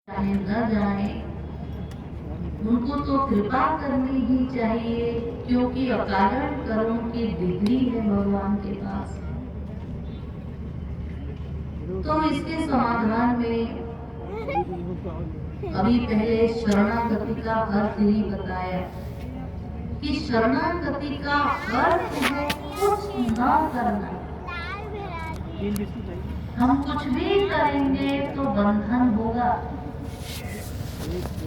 चाहे न जाए, उनको तो कृपा करनी ही चाहिए, क्योंकि अकारण कर्म की डिग्री है भगवान के पास। तो इसके समाधान में अभी पहले शरणागति का अर्थ ही बताया कि शरणागति का अर्थ है कुछ न करना। हम कुछ भी करेंगे तो बंधन होगा,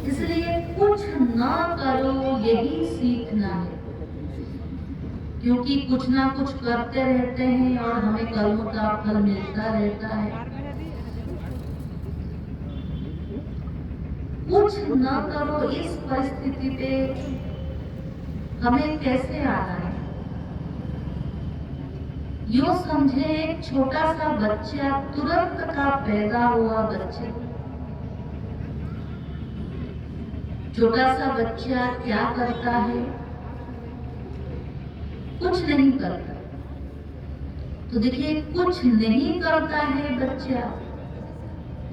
इसलिए कुछ न करो यही सीखना है। क्योंकि कुछ ना कुछ करते रहते हैं और हमें कर्म का फल मिलता रहता है। कुछ न करो इस परिस्थिति पे हमें कैसे आना है। यूं समझे, एक छोटा सा बच्चा, तुरंत का पैदा हुआ बच्चा, छोटा सा बच्चा क्या करता है? कुछ नहीं करता। तो देखिए, कुछ नहीं करता है बच्चा,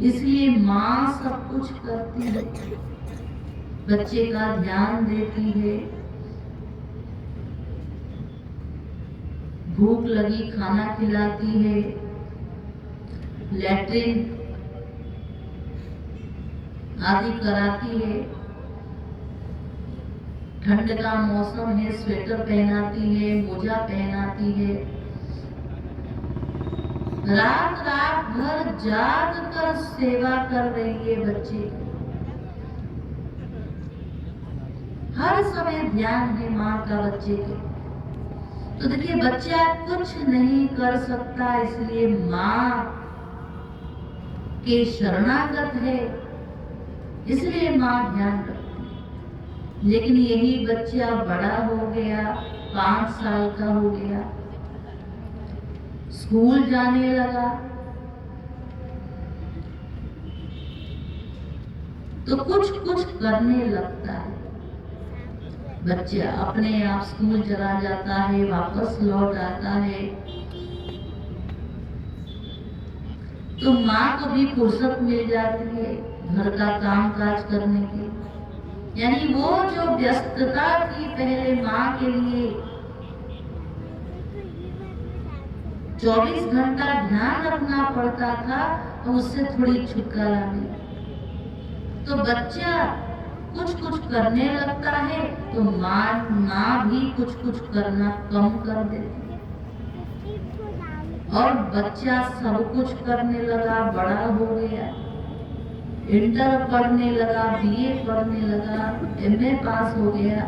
इसलिए माँ सब कुछ करती है, बच्चे का ध्यान देती है। भूख लगी खाना खिलाती है, लैट्रिन आदि कराती है, ठंड का मौसम है स्वेटर पहनाती है, मोजा पहनाती है, रात रात भर जाग कर सेवा कर रही है बच्चे की। हर समय ध्यान है माँ का बच्चे के। तो देखिए, बच्चा कुछ नहीं कर सकता, इसलिए माँ के शरणागत है, इसलिए माँ ध्यान रखती। लेकिन यही बच्चा बड़ा हो गया, 5 साल का हो गया, स्कूल जाने लगा, तो कुछ कुछ करने लगता है। बच्चा अपने आप स्कूल चला जाता है, वापस लौट आता है, तो माँ को भी फुर्सत मिल जाती है घर का काम काज करने की। यानी वो जो व्यस्तता थी पहले माँ के लिए 24 घंटा ध्यान रखना पड़ता था, तो उससे थोड़ी छुटकारा मिली। तो बच्चा कुछ कुछ करने लगता है, तो माँ भी कुछ कुछ करना कम कर देती है, और बच्चा सब कुछ करने लगा, बड़ा हो गया, इंटर पढ़ने लगा, बीए पढ़ने लगा, एमए पास हो गया।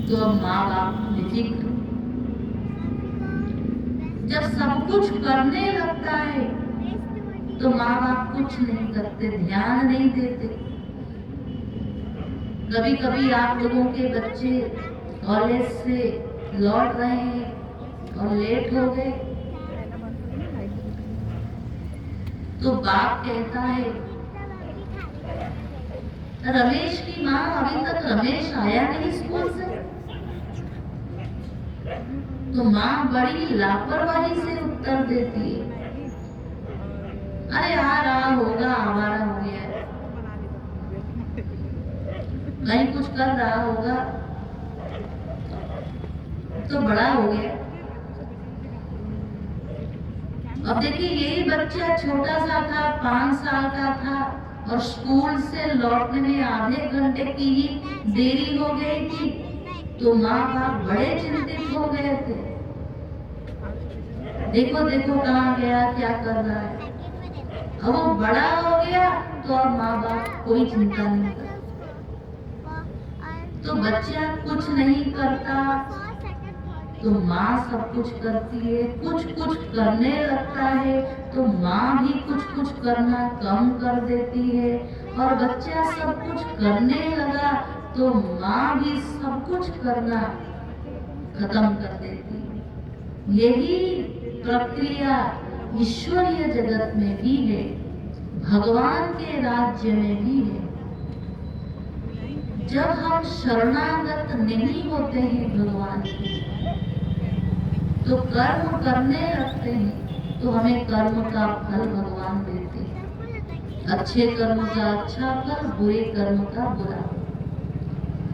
तो माँ बाप बेफिक्र। जब सब कुछ करने लगता है तो माँ बाप कुछ नहीं करते, ध्यान नहीं देते। कभी कभी आप लोगों के बच्चे कॉलेज से लौट रहे हैं और लेट हो गए, तो बाप कहता है, रमेश की माँ, अभी तक रमेश आया नहीं स्कूल से। तो माँ बड़ी लापरवाही से उत्तर देती है, अरे आ रहा होगा, आवारा हो गया है, कहीं कुछ कर रहा होगा, तो बड़ा हो गया। अब देखिए, यही बच्चा छोटा सा था, 5 साल का था, और स्कूल से लौटने में आधे घंटे की ही देरी हो गई थी, तो माँ बाप बड़े चिंतित हो गए थे। देखो देखो कहाँ गया, क्या कर रहा है। अब वो बड़ा हो गया तो अब माँ बाप कोई चिंता नहीं करता। तो बच्चा कुछ नहीं करता, तो माँ सब कुछ करती है। कुछ कुछ करने लगता है तो माँ भी कुछ कुछ करना कम कर देती है, और बच्चा सब कुछ करने लगा तो माँ भी सब कुछ करना खत्म कर देती है। यही प्रक्रिया ईश्वरीय जगत में भी है, भगवान के राज्य में भी है। जब हम शरणागत नहीं होते हैं भगवान के, तो कर्म करने लगते हैं, तो हमें कर्म का फल भगवान देते हैं। अच्छे कर्म का अच्छा फल, बुरे कर्म का बुरा।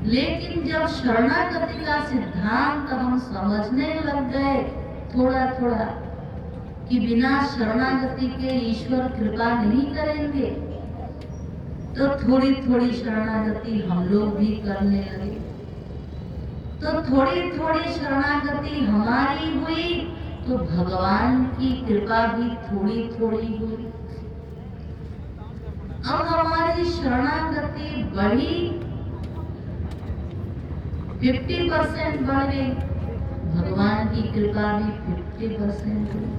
लेकिन जब शरणागति का सिद्धांत हम समझने लग गए थोड़ा थोड़ा कि बिना शरणागति के ईश्वर कृपा नहीं करेंगे, तो थोड़ी थोड़ी शरणागति हम लोग भी करने लगे। तो थोड़ी थोड़ी शरणागति हमारी हुई तो भगवान की कृपा भी थोड़ी थोड़ी हुई। अब हमारी शरणागति बढ़ी, 50% बढ़ गई, भगवान की कृपा भी 50% हुई।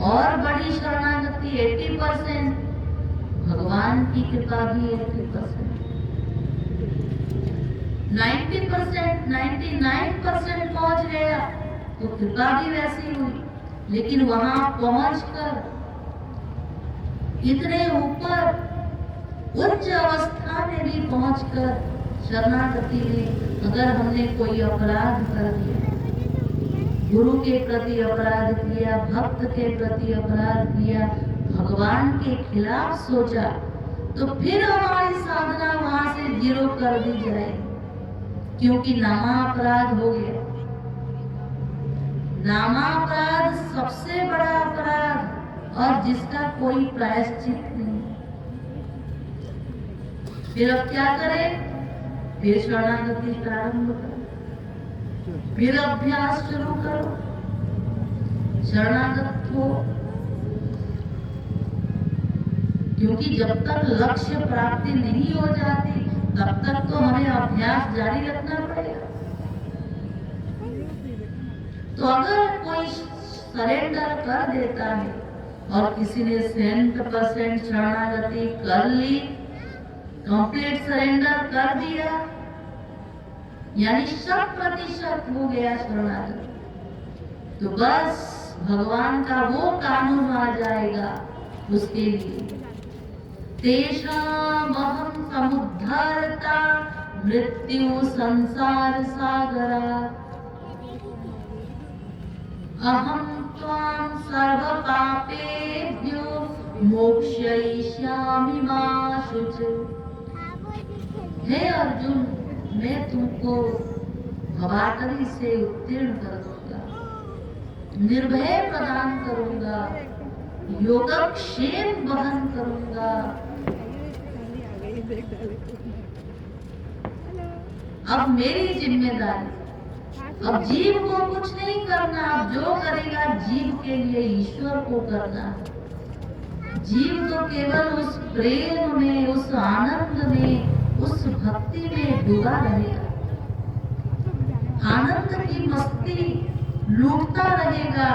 और बड़ी शरणागति 80%, भगवान की कृपा भी 80%, 90%, 99% पहुंच गया तो कृपा भी वैसी हुई। लेकिन वहां पहुंचकर इतने ऊपर उच्च अवस्था में भी पहुंचकर शरणागति में अगर हमने कोई अपराध कर दिया, गुरु के प्रति अपराध किया, भक्त के प्रति अपराध किया, भगवान के खिलाफ सोचा, तो फिर हमारी साधना वहां से जीरो कर दी जाएगी, क्योंकि नामापराध हो गया। नामापराध सबसे बड़ा अपराध और जिसका कोई प्रायश्चित नहीं। फिर अब क्या करें? फिर शरणागति प्रारंभ करो, फिर अभ्यास शुरू करो, शरणागत हो। क्योंकि जब तक लक्ष्य प्राप्ति नहीं हो जाती तब तक तो हमें अभ्यास जारी रखना पड़ेगा। तो अगर कोई सरेंडर कर देता है और किसी ने 100% शरणागति कर ली, कंप्लीट सरेंडर कर दिया, यानी 100% हो गया शरणागत, तो बस भगवान का वो कानून आ जाएगा उसके लिए। तेषामहं समुद्धर्ता मृत्यु संसार सागरात्, अहं त्वां सर्व पापेभ्यो मोक्षयिष्यामि मा शुचि। हे अर्जुन, मैं तुमको भवाटवी से उत्तीर्ण कर दूंगा, निर्भय प्रदान करूंगा, योगक्षेम वहन करूंगा। अब मेरी जिम्मेदारी, अब जीव को कुछ नहीं करना, अब जो करेगा जीव के लिए ईश्वर को करना है। जीव तो केवल उस प्रेम में, उस आनंद में, उस भक्ति में डूबा रहेगा, आनंद की मस्ती लूटता रहेगा,